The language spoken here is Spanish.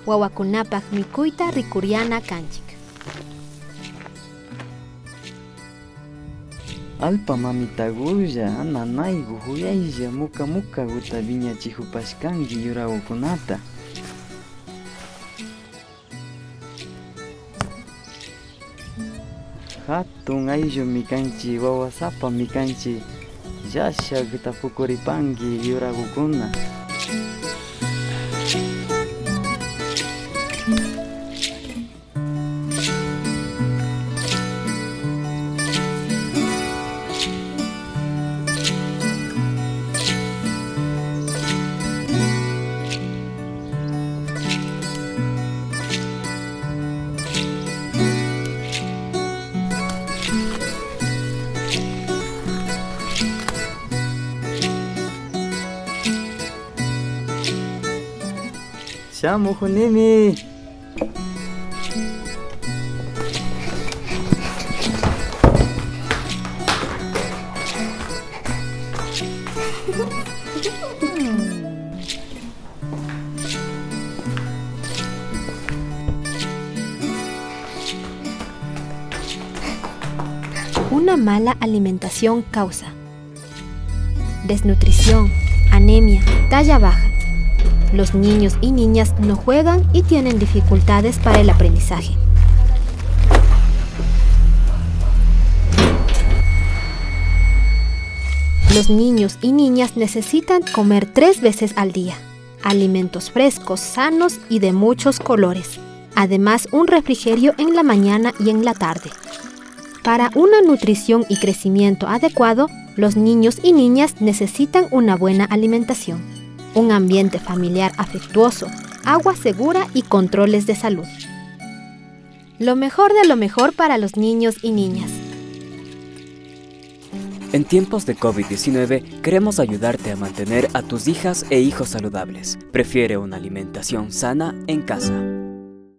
wawakunapaq mikuyta rikuriana kanchik. Alpa mamitagulla, nanaygu huyaylla muka guta viñachihupashkanki yurakukunata. Hatun ayllu mikanchi, wawasapa mikanchi, llashak tapukuripanki yurakukuna. Shamuhunimi. Una mala alimentación causa desnutrición, anemia, talla baja. Los niños y niñas no juegan y tienen dificultades para el aprendizaje. Los niños y niñas necesitan comer 3 veces al día, alimentos frescos, sanos y de muchos colores. Además, un refrigerio en la mañana y en la tarde. Para una nutrición y crecimiento adecuado, los niños y niñas necesitan una buena alimentación, un ambiente familiar afectuoso, agua segura y controles de salud. Lo mejor de lo mejor para los niños y niñas. En tiempos de COVID-19, queremos ayudarte a mantener a tus hijas e hijos saludables. Prefiere una alimentación sana en casa.